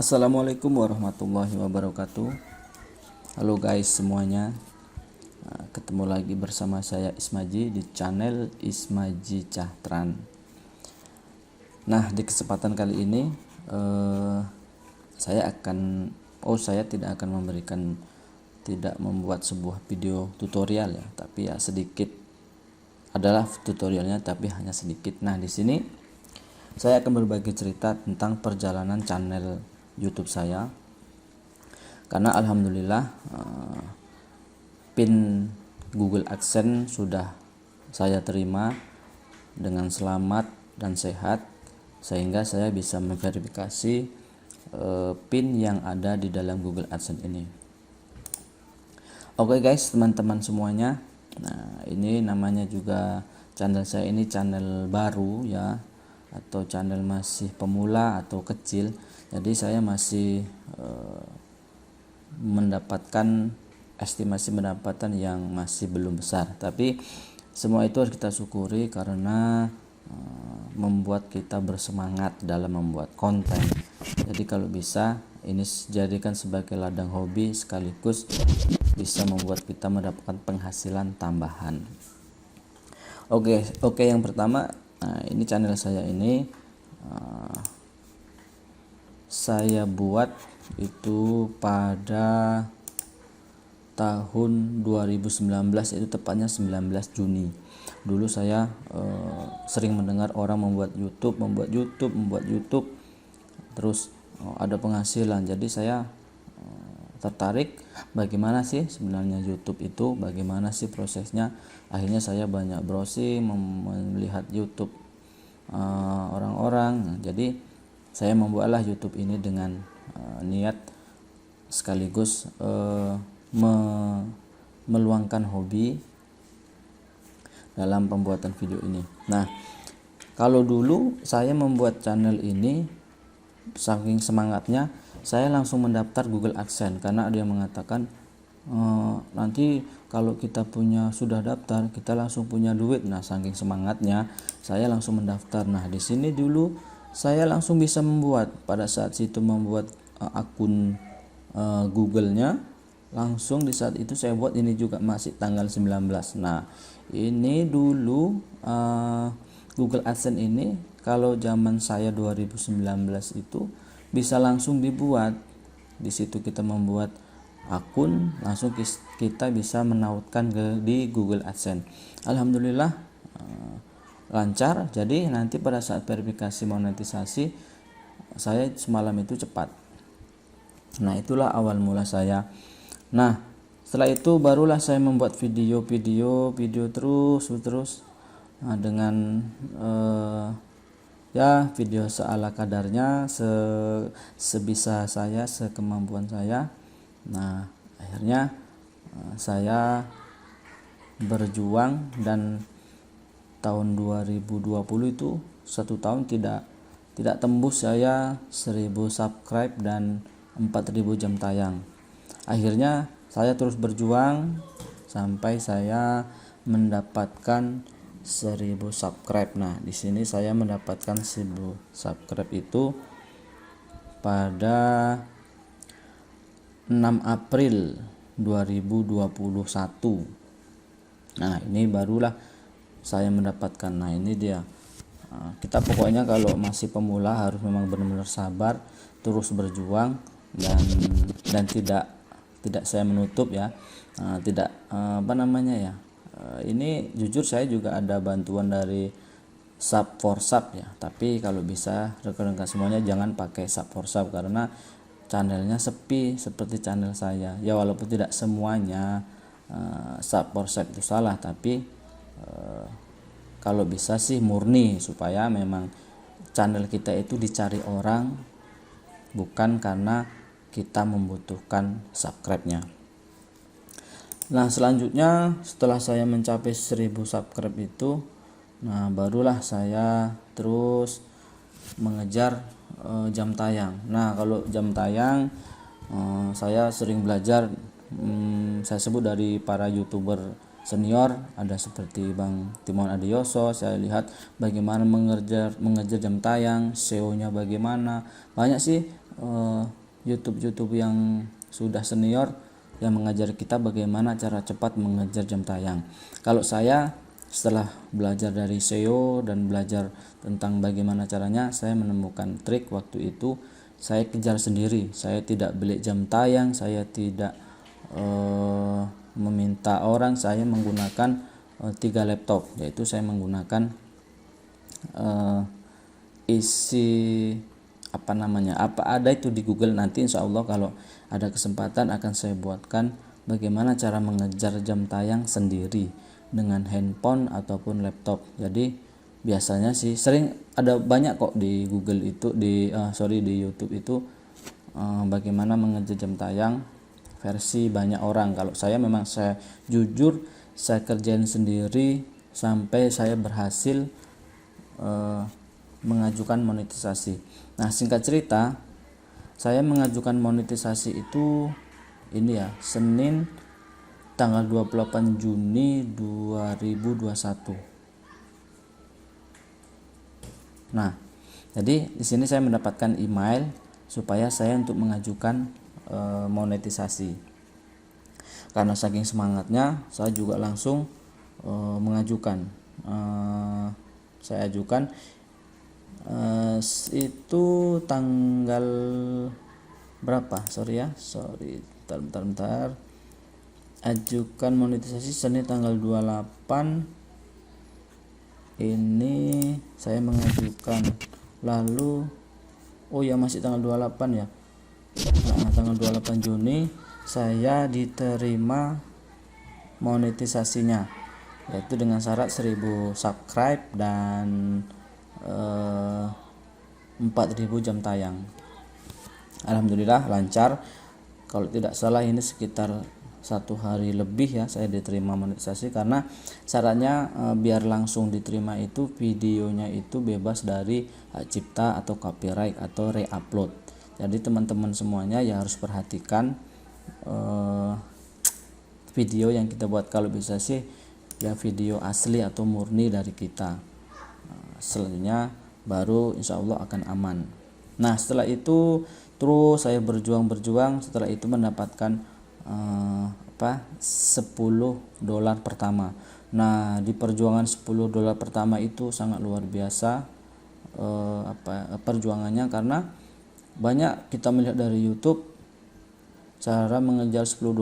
Assalamualaikum warahmatullahi wabarakatuh. Halo guys semuanya. Ketemu lagi bersama saya Ismaji di channel Ismaji Cahtran. Nah, di kesempatan kali ini saya tidak membuat sebuah video tutorial ya, tapi ya sedikit adalah tutorialnya, tapi hanya sedikit. Nah, di sini saya akan berbagi cerita tentang perjalanan channel YouTube saya, karena alhamdulillah pin Google AdSense sudah saya terima dengan selamat dan sehat, sehingga saya bisa memverifikasi pin yang ada di dalam Google AdSense ini. Oke guys, teman-teman semuanya, nah ini namanya juga channel saya ini channel baru ya, atau channel masih pemula atau kecil. Jadi saya masih mendapatkan estimasi pendapatan yang masih belum besar, tapi semua itu harus kita syukuri karena membuat kita bersemangat dalam membuat konten. Jadi kalau bisa ini jadikan sebagai ladang hobi, sekaligus bisa membuat kita mendapatkan penghasilan tambahan. Oke, yang pertama, ini channel saya ini saya buat itu pada tahun 2019, itu tepatnya 19 Juni. Dulu saya sering mendengar orang membuat YouTube, terus ada penghasilan. Jadi saya tertarik bagaimana sih sebenarnya YouTube itu, bagaimana sih prosesnya. Akhirnya saya banyak browsing, melihat YouTube orang-orang. Jadi saya membuatlah YouTube ini dengan niat sekaligus meluangkan hobi dalam pembuatan video ini. Nah, kalau dulu saya membuat channel ini, saking semangatnya saya langsung mendaftar Google AdSense, karena ada yang mengatakan nanti kalau kita sudah daftar kita langsung punya duit. Nah, saking semangatnya saya langsung mendaftar. Nah, di sini dulu saya langsung bisa pada saat itu membuat akun Google-nya, langsung di saat itu saya buat. Ini juga masih tanggal 19. Nah, ini dulu Google AdSense ini kalau zaman saya 2019 itu bisa langsung dibuat. Di situ kita membuat akun, langsung kita bisa menautkan di Google AdSense. Alhamdulillah lancar. Jadi nanti pada saat verifikasi monetisasi saya semalam itu cepat. Nah, itulah awal mula saya. Nah, setelah itu barulah saya membuat video terus dengan ya video seala kadarnya, sebisa saya, sekemampuan saya. Nah, akhirnya saya berjuang, dan tahun 2020 itu 1 tahun tidak tembus saya 1000 subscribe dan 4000 jam tayang. Akhirnya saya terus berjuang sampai saya mendapatkan 1000 subscribe. Nah, di sini saya mendapatkan 1000 subscribe itu pada 6 April 2021. Nah, ini barulah saya mendapatkan. Nah, ini dia. Kita pokoknya kalau masih pemula harus memang benar-benar sabar, terus berjuang, dan tidak saya menutup ya. Ini jujur saya juga ada bantuan dari sub for sub ya, tapi kalau bisa rekan-rekan semuanya jangan pakai sub for sub, karena channelnya sepi seperti channel saya ya. Walaupun tidak semuanya sub for sub itu salah, tapi kalau bisa sih murni, supaya memang channel kita itu dicari orang, bukan karena kita membutuhkan subscribe-nya. Nah, selanjutnya setelah saya mencapai 1000 subscribe itu, nah barulah saya terus mengejar jam tayang. Nah, kalau jam tayang saya sering belajar, saya sebut dari para YouTuber senior, ada seperti Bang Timon Adioso. Saya lihat bagaimana mengejar jam tayang, SEO-nya bagaimana. Banyak sih YouTube yang sudah senior yang mengajar kita bagaimana cara cepat mengejar jam tayang. Kalau saya setelah belajar dari SEO dan belajar tentang bagaimana caranya, saya menemukan trik waktu itu. Saya kejar sendiri, saya tidak beli jam tayang, saya tidak meminta orang, saya menggunakan 3 laptop, yaitu saya menggunakan isi apa ada itu di Google. Nanti insya Allah kalau ada kesempatan akan saya buatkan bagaimana cara mengejar jam tayang sendiri dengan handphone ataupun laptop. Jadi biasanya sih sering ada banyak kok di Google itu di YouTube itu bagaimana mengejar jam tayang versi banyak orang. Kalau saya memang saya jujur saya kerjain sendiri sampai saya berhasil mengajukan monetisasi. Nah, singkat cerita, saya mengajukan monetisasi itu ini ya, Senin tanggal 28 Juni 2021. Nah, jadi di sini saya mendapatkan email supaya saya untuk mengajukan monetisasi. Karena saking semangatnya, saya juga langsung mengajukan. Saya ajukan itu tanggal berapa? Bentar. Ajukan monetisasi Senin tanggal 28. Ini saya mengajukan. Lalu masih tanggal 28 ya. Nah, tanggal 28 Juni saya diterima monetisasinya, yaitu dengan syarat 1000 subscribe dan 4000 jam tayang. Alhamdulillah lancar. Kalau tidak salah ini sekitar 1 hari lebih ya saya diterima monetisasi, karena syaratnya biar langsung diterima itu videonya itu bebas dari hak cipta atau copyright atau re-upload. Jadi teman-teman semuanya ya harus perhatikan video yang kita buat. Kalau bisa sih ya video asli atau murni dari kita. Selanjutnya baru insya Allah akan aman. Nah, setelah itu terus saya berjuang. Setelah itu mendapatkan $10 pertama. Nah, di perjuangan $10 pertama itu sangat luar biasa perjuangannya, karena banyak kita melihat dari YouTube cara mengejar $10.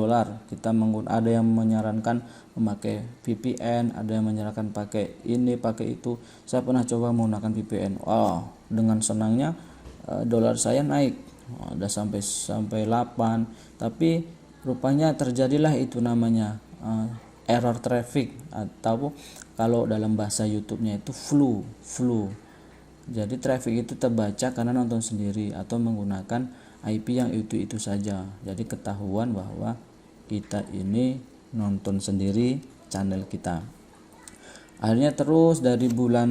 Ada yang menyarankan memakai VPN, ada yang menyarankan pakai ini, pakai itu. Saya pernah coba menggunakan VPN. Dengan senangnya dolar saya naik. Udah sampai 8, tapi rupanya terjadilah itu namanya error traffic, atau kalau dalam bahasa YouTube-nya itu flu. Jadi traffic itu terbaca karena nonton sendiri atau menggunakan IP yang itu saja. Jadi ketahuan bahwa kita ini nonton sendiri channel kita. Akhirnya terus dari bulan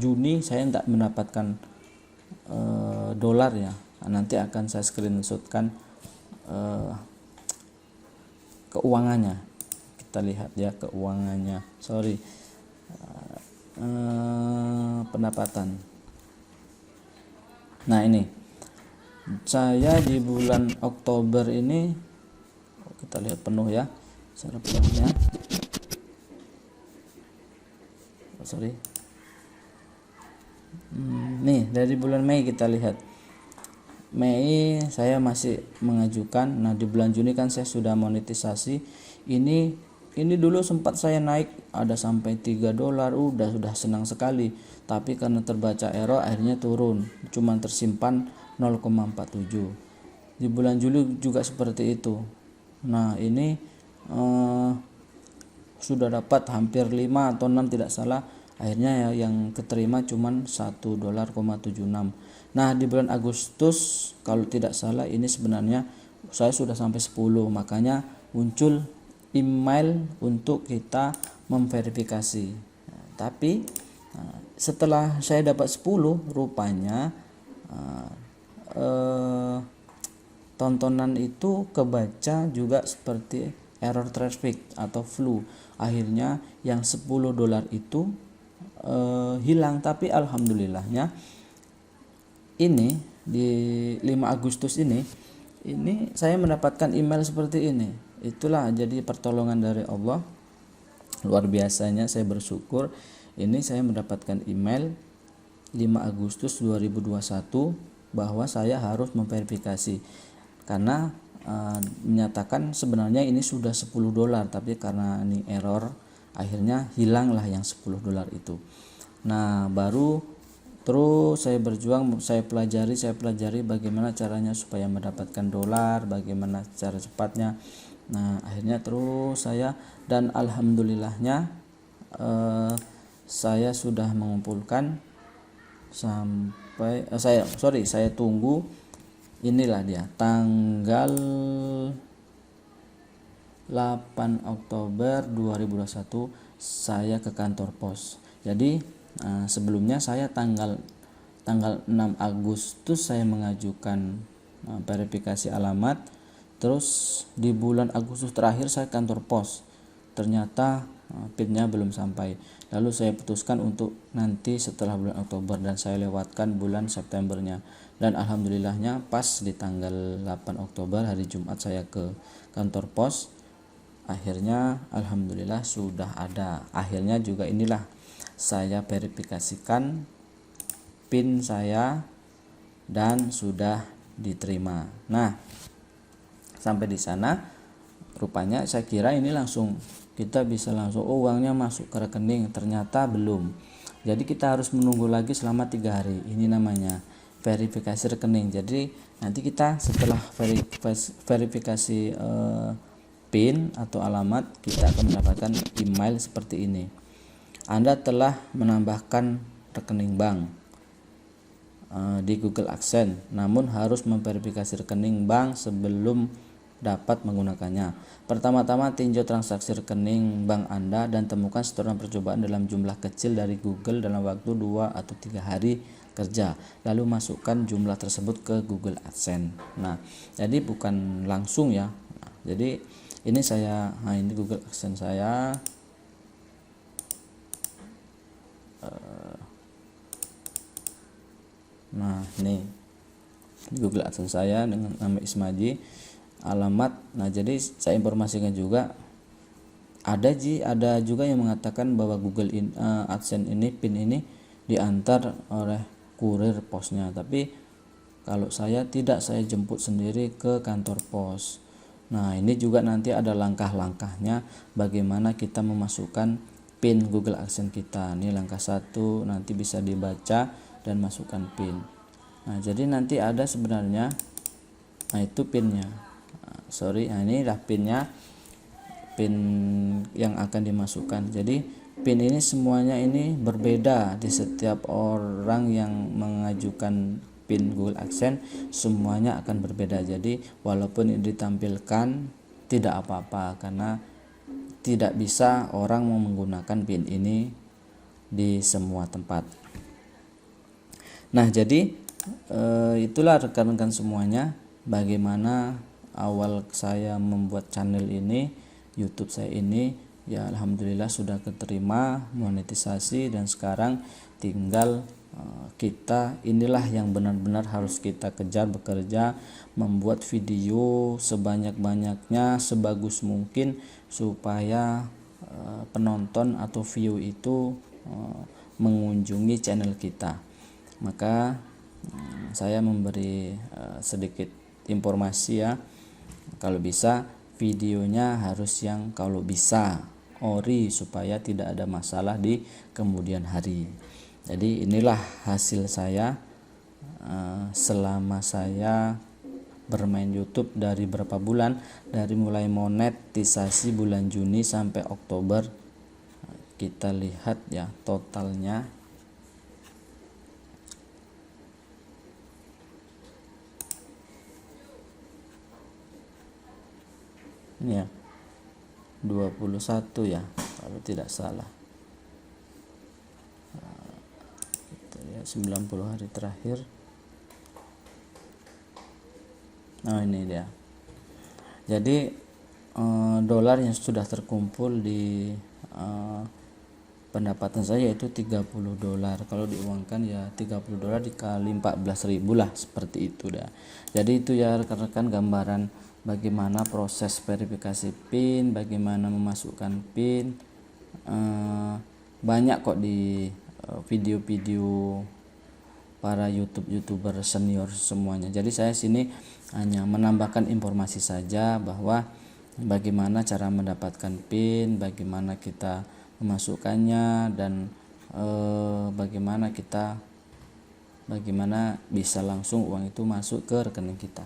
Juni saya tidak mendapatkan dolar ya. Nanti akan saya screenshotkan keuangannya. Kita lihat ya keuangannya. Pendapatan. Nah, ini saya di bulan Oktober ini kita lihat penuh ya, secara penuhnya. Nih dari bulan Mei kita lihat. Mei saya masih mengajukan. Nah, di bulan Juni kan saya sudah monetisasi. Ini dulu sempat saya naik ada sampai $3, sudah senang sekali. Tapi karena terbaca error akhirnya turun, cuma tersimpan 0,47. Di bulan Juli juga seperti itu. Nah, ini sudah dapat hampir 5 atau 6 tidak salah. Akhirnya ya yang keterima cuman $1,76. Nah, di bulan Agustus kalau tidak salah ini sebenarnya saya sudah sampai 10, makanya muncul email untuk kita memverifikasi. Tapi setelah saya dapat 10, rupanya tontonan itu kebaca juga seperti error traffic atau flu. Akhirnya yang $10 itu hilang. Tapi alhamdulillahnya ini di 5 Agustus ini saya mendapatkan email seperti ini. Itulah jadi pertolongan dari Allah. Luar biasanya saya bersyukur. Ini saya mendapatkan email 5 Agustus 2021 bahwa saya harus memverifikasi karena menyatakan sebenarnya ini sudah $10, tapi karena ini error akhirnya hilanglah yang $10 itu. Nah, baru terus saya berjuang, saya pelajari bagaimana caranya supaya mendapatkan dolar, bagaimana cara cepatnya. Nah, akhirnya terus saya, dan alhamdulillahnya saya sudah mengumpulkan sampai saya tunggu. Inilah dia tanggal 8 Oktober 2021 saya ke kantor pos. Jadi sebelumnya saya tanggal 6 Agustus saya mengajukan verifikasi alamat. Terus di bulan Agustus terakhir saya kantor pos. Ternyata PIN-nya belum sampai. Lalu saya putuskan untuk nanti setelah bulan Oktober, dan saya lewatkan bulan Septembernya. Dan alhamdulillahnya pas di tanggal 8 Oktober hari Jumat saya ke kantor pos. Akhirnya alhamdulillah sudah ada. Akhirnya juga inilah saya verifikasikan PIN saya dan sudah diterima. Nah, sampai di sana rupanya saya kira ini langsung kita bisa langsung uangnya masuk ke rekening. Ternyata belum. Jadi kita harus menunggu lagi selama 3 hari. Ini namanya verifikasi rekening. Jadi nanti kita setelah verifikasi PIN atau alamat, kita akan mendapatkan email seperti ini. Anda telah menambahkan rekening bank di Google AdSense, namun harus memverifikasi rekening bank sebelum dapat menggunakannya. Pertama-tama tinjau transaksi rekening bank Anda dan temukan setoran percobaan dalam jumlah kecil dari Google dalam waktu 2 atau 3 hari kerja. Lalu masukkan jumlah tersebut ke Google AdSense. Nah, jadi bukan langsung ya. Nah, jadi ini ini Google AdSense saya. Nah, ini Google AdSense saya dengan nama Ismaji, alamat. Nah, jadi saya informasikan juga ada juga yang mengatakan bahwa Google AdSense ini PIN ini diantar oleh kurir posnya, tapi kalau saya tidak, saya jemput sendiri ke kantor pos. Nah, ini juga nanti ada langkah-langkahnya bagaimana kita memasukkan PIN Google AdSense kita. Ini langkah 1, nanti bisa dibaca dan masukkan PIN. Nah, jadi nanti ada sebenarnya, nah itu PIN-nya. Nah, ini dah PIN-nya, PIN yang akan dimasukkan. Jadi PIN ini semuanya ini berbeda di setiap orang yang mengajukan PIN Google AdSense, semuanya akan berbeda. Jadi walaupun ditampilkan tidak apa-apa, karena tidak bisa orang mau menggunakan PIN ini di semua tempat. Nah, jadi itulah rekan-rekan semuanya bagaimana awal saya membuat channel ini, YouTube saya ini. Ya alhamdulillah sudah keterima monetisasi, dan sekarang tinggal kita, inilah yang benar-benar harus kita kejar, bekerja, membuat video sebanyak-banyaknya, sebagus mungkin, supaya penonton atau view itu mengunjungi channel kita. Maka saya memberi sedikit informasi ya, kalau bisa videonya harus yang kalau bisa ori, supaya tidak ada masalah di kemudian hari. Jadi inilah hasil saya selama saya bermain YouTube dari berapa bulan, dari mulai monetisasi bulan Juni sampai Oktober. Kita lihat ya totalnya. Ini ya 21 ya kalau tidak salah. Kita lihat 90 hari terakhir. Nah, ini dia. Jadi dolar yang sudah terkumpul di pendapatan saya itu $30. Kalau diuangkan ya $30 dikali 14.000 lah, seperti itu dah. Jadi itu ya rekan-rekan gambaran bagaimana proses verifikasi PIN, bagaimana memasukkan PIN. Banyak kok di video-video para YouTuber senior semuanya. Jadi saya sini hanya menambahkan informasi saja bahwa bagaimana cara mendapatkan PIN, bagaimana kita memasukkannya, dan bagaimana bisa langsung uang itu masuk ke rekening kita.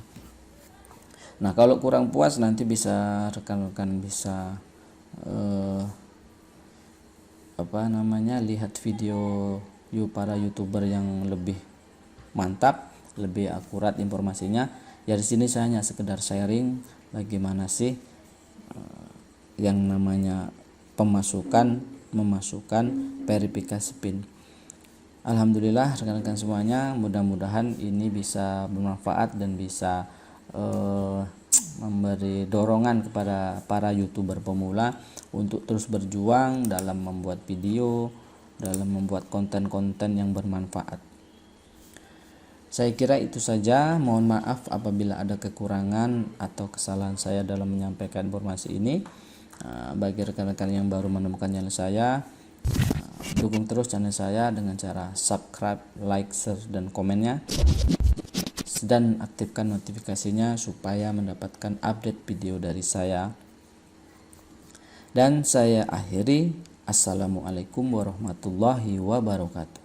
Nah, kalau kurang puas nanti bisa rekan-rekan bisa lihat video para YouTuber yang lebih mantap, lebih akurat informasinya. Ya di sini saya hanya sekedar sharing bagaimana sih yang namanya memasukkan verifikasi PIN. Alhamdulillah rekan-rekan semuanya, mudah-mudahan ini bisa bermanfaat dan bisa memberi dorongan kepada para YouTuber pemula untuk terus berjuang dalam membuat video, dalam membuat konten-konten yang bermanfaat. Saya kira itu saja. Mohon maaf apabila ada kekurangan atau kesalahan saya dalam menyampaikan informasi ini. Bagi rekan-rekan yang baru menemukan channel saya, dukung terus channel saya dengan cara subscribe, like, share, dan komennya, dan aktifkan notifikasinya supaya mendapatkan update video dari saya. Dan saya akhiri, assalamualaikum warahmatullahi wabarakatuh.